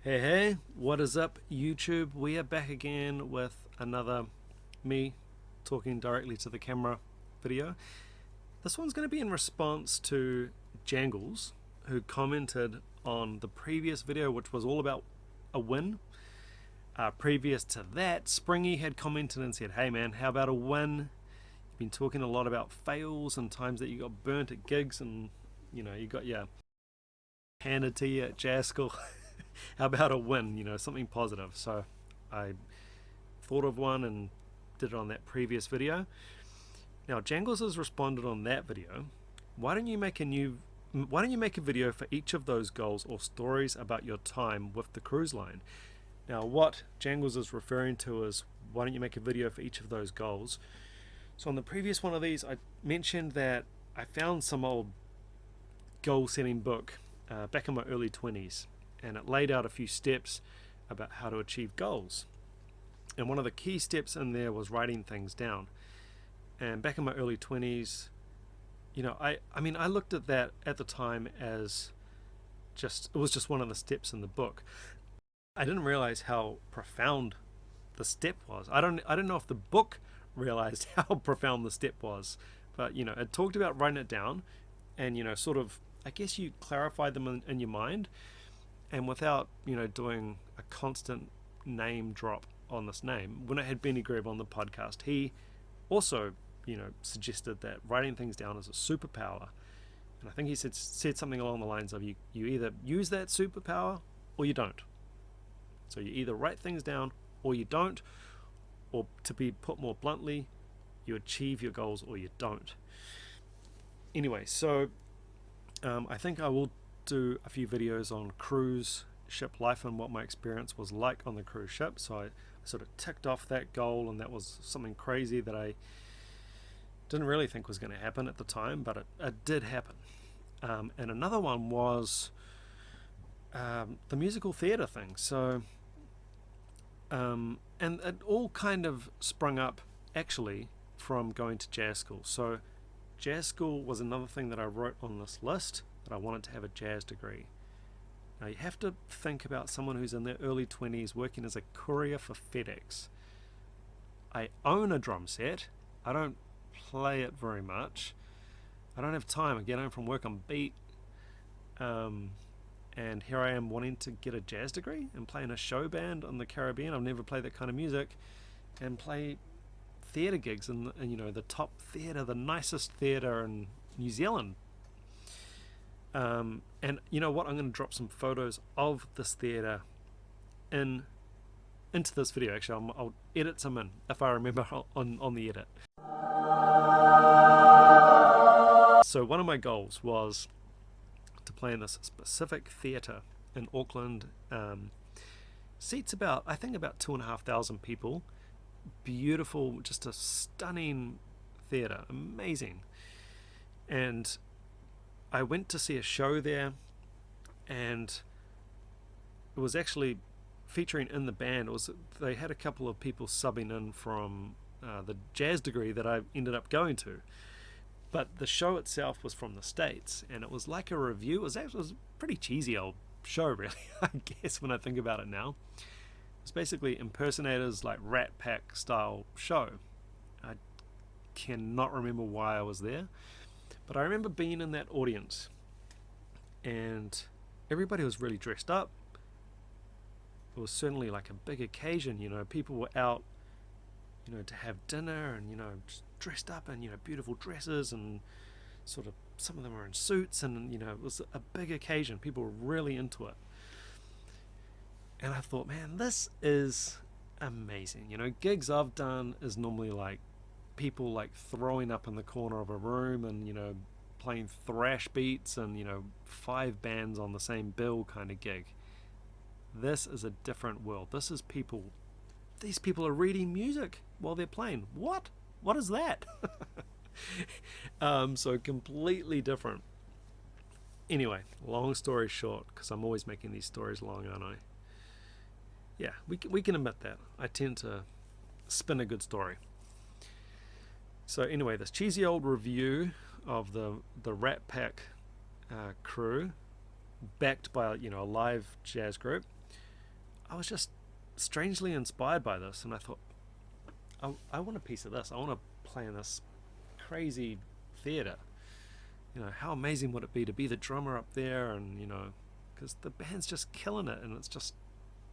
Hey, what is up, YouTube? We are back again with another me talking directly to the camera video. This one's going to be in response to Jangles, who commented on the previous video, which was all about a win. Previous to that, Springy had commented and said, hey man, how about a win? You've been talking a lot about fails and times that you got burnt at gigs and you got your handed to you at jazz school. How about a win, something positive? So I thought of one and did it on that previous video. Now Jangles has responded on that video. Why don't you make a video for each of those goals or stories about your time with the cruise line? Now what Jangles is referring to is, why don't you make a video for each of those goals? So on the previous one of these, I mentioned that I found some old goal setting book back in my early 20s, and it laid out a few steps about how to achieve goals. And one of the key steps in there was writing things down. And back in my early 20s, I looked at that at the time as it was just one of the steps in the book. I didn't realize how profound the step was. I don't know if the book realized how profound the step was, but it talked about writing it down and sort of, I guess you clarify them in your mind. And without doing a constant name drop on this name, when I had Benny Greb on the podcast, he also suggested that writing things down is a superpower. And I think he said something along the lines of, you either use that superpower or you don't. So you either write things down or you don't, or to be put more bluntly, you achieve your goals or you don't. Anyway, so I think I will do a few videos on cruise ship life and what my experience was like on the cruise ship. So I sort of ticked off that goal, and that was something crazy that I didn't really think was going to happen at the time, but it did happen. And another one was the musical theatre thing. So and it all kind of sprung up actually from going to jazz school. So jazz school was another thing that I wrote on this list, that I wanted to have a jazz degree. Now you have to think about someone who's in their early 20s working as a courier for FedEx. I own a drum set. I don't play it very much. I don't have time. I get home from work, I'm beat. And here I am wanting to get a jazz degree and play in a show band on the Caribbean. I've never played that kind of music, and play theatre gigs and the top theatre, the nicest theatre in New Zealand. And you know what, I'm going to drop some photos of this theatre into this video. Actually, I'll edit some in if I remember on the edit. So one of my goals was to play in this specific theatre in Auckland. Seats I think about 2,500 people. Beautiful, just a stunning theatre, amazing. And I went to see a show there, and it was actually featuring in the band. They had a couple of people subbing in from the jazz degree that I ended up going to, but the show itself was from the States, and it was like a review. It was a pretty cheesy old show, really. I guess when I think about it now, it's basically impersonators, like Rat Pack style show. I cannot remember why I was there, but I remember being in that audience, and everybody was really dressed up. It was certainly like a big occasion. People were out to have dinner, and just dressed up in beautiful dresses, and sort of some of them were in suits, and it was a big occasion. People were really into it, and I thought, man, this is amazing. Gigs I've done is normally like people like throwing up in the corner of a room and playing thrash beats and 5 bands on the same bill kind of gig. This is a different world. These people are reading music while they're playing. What is that? So completely different. Anyway, long story short, because I'm always making these stories long, aren't I? Yeah, we can admit that I tend to spin a good story. So anyway, this cheesy old review of the Rat Pack crew, backed by a live jazz group, I was just strangely inspired by this, and I thought, I want a piece of this. I want to play in this crazy theatre. You know, how amazing would it be to be the drummer up there, and you know, because the band's just killing it, and it's just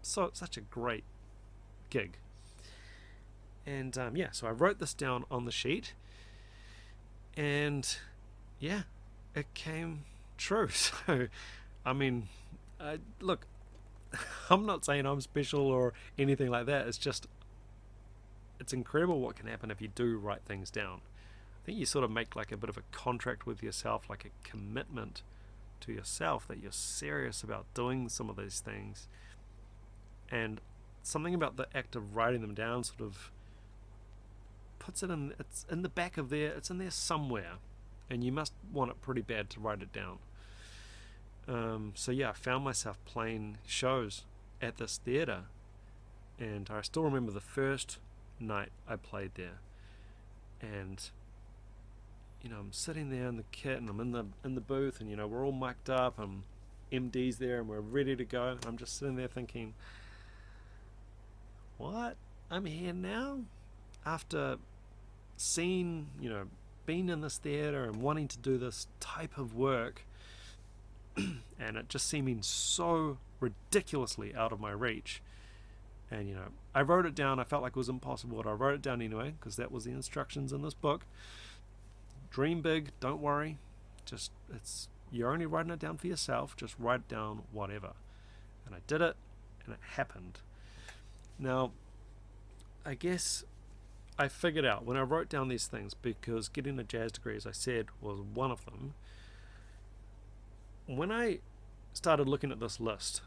such a great gig. And yeah, so I wrote this down on the sheet, and yeah, it came true. So, I mean, look, I'm not saying I'm special or anything like that. It's just, it's incredible what can happen if you do write things down. I think you sort of make like a bit of a contract with yourself, like a commitment to yourself that you're serious about doing some of these things. And something about the act of writing them down sort of puts it in, it's in the back of there, it's in there somewhere, and you must want it pretty bad to write it down. So yeah, I found myself playing shows at this theatre, and I still remember the first night I played there, and you know, I'm sitting there in the kit, and I'm in the booth, and you know, we're all mic'd up, and MD's there, and we're ready to go. I'm just sitting there thinking, what? I'm here now? After seeing, you know, being in this theatre and wanting to do this type of work, and it just seeming so ridiculously out of my reach. And you know, I wrote it down. I felt like it was impossible, but I wrote it down anyway, because that was the instructions in this book. Dream big, don't worry. Just, you're only writing it down for yourself. Just write down whatever. And I did it, and it happened. Now, I guess I figured out when I wrote down these things, because getting a jazz degree, as I said, was one of them. When I started looking at this list,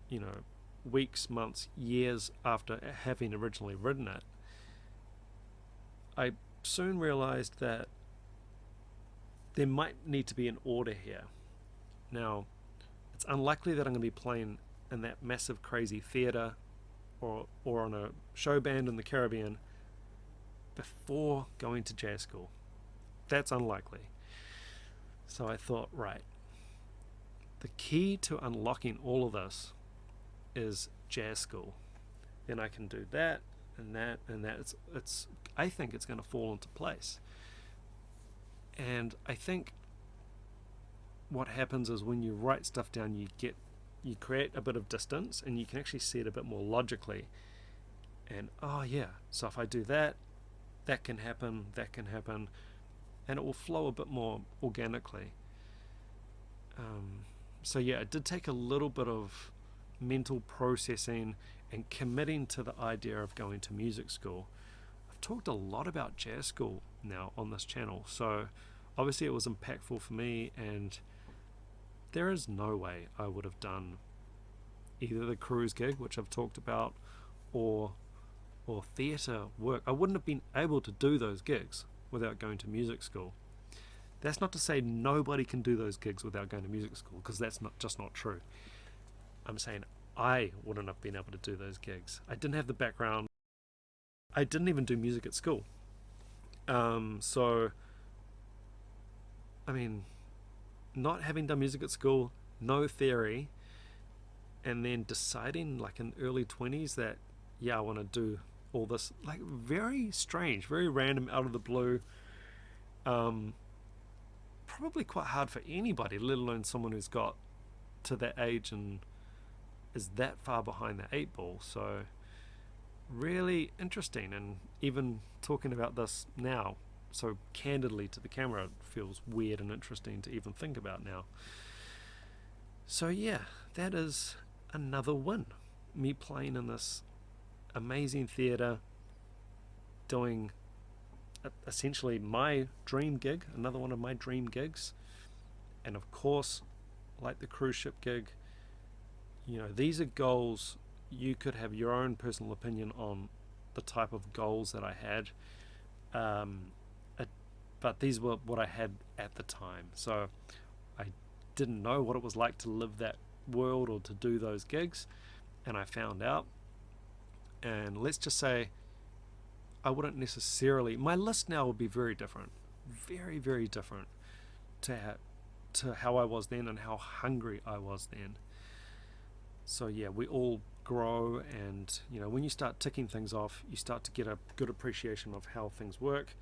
you know, weeks, months, years after having originally written it, I soon realized that there might need to be an order here. Now, it's unlikely that I'm going to be playing in that massive crazy theatre or on a show band in the Caribbean before going to jazz school. That's unlikely. So I thought, right, the key to unlocking all of this is jazz school. Then I can do that and that and that. It's I think it's going to fall into place. And I think what happens is when you write stuff down, you create a bit of distance, and you can actually see it a bit more logically. And oh yeah, so if I do that, that can happen, and it will flow a bit more organically. So yeah, it did take a little bit of mental processing and committing to the idea of going to music school. I've talked a lot about jazz school now on this channel, so obviously it was impactful for me, and there is no way I would have done either the cruise gig, which I've talked about, or theatre work. I wouldn't have been able to do those gigs without going to music school. That's not to say nobody can do those gigs without going to music school, because that's just not true. I'm saying I wouldn't have been able to do those gigs. I didn't have the background. I didn't even do music at school. So, I mean, not having done music at school, no theory, and then deciding like in early 20s that, yeah, I want to do all this, like very strange, very random, out of the blue. Probably quite hard for anybody, let alone someone who's got to that age and is that far behind the 8 ball. So really interesting, and even talking about this now so candidly to the camera, it feels weird and interesting to even think about now. So yeah, that is another win. Me playing in this amazing theatre, doing essentially my dream gig, another one of my dream gigs. And of course, like the cruise ship gig, you know, these are goals. You could have your own personal opinion on the type of goals that I had, but these were what I had at the time. So I didn't know what it was like to live that world or to do those gigs, and I found out. And let's just say I wouldn't necessarily, my list now would be very different, very, very different to how I was then and how hungry I was then. So yeah, we all grow, and when you start ticking things off, you start to get a good appreciation of how things work,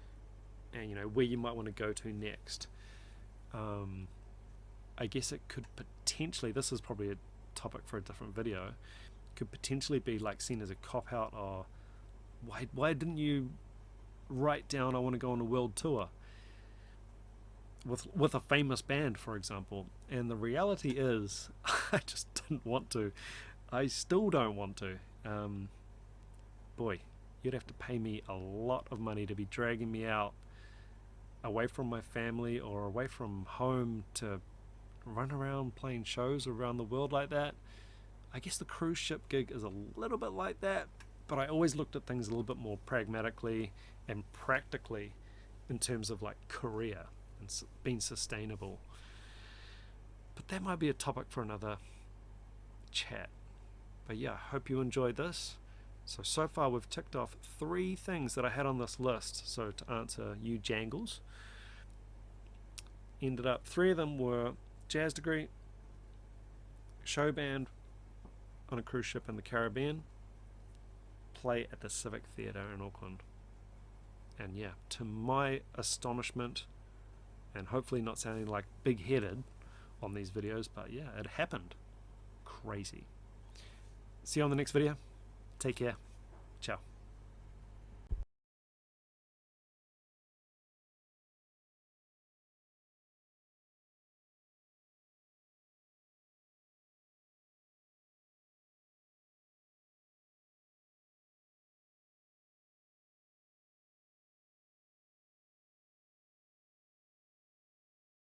and where you might want to go to next. I guess it could potentially, this is probably a topic for a different video, could potentially be like seen as a cop-out, or why didn't you write down I want to go on a world tour with a famous band, for example? And the reality is I just didn't want to. I still don't want to. Boy, you'd have to pay me a lot of money to be dragging me out away from my family or away from home to run around playing shows around the world like that. I guess the cruise ship gig is a little bit like that, but I always looked at things a little bit more pragmatically and practically in terms of like career and being sustainable. But that might be a topic for another chat. But yeah, I hope you enjoyed this. So far we've ticked off 3 things that I had on this list. So to answer you jangles, ended up 3 of them were jazz degree, show band on a cruise ship in the Caribbean, play at the Civic Theatre in Auckland. And yeah, to my astonishment, and hopefully not sounding like big-headed on these videos, but yeah, it happened. Crazy. See you on the next video. Take care. Ciao.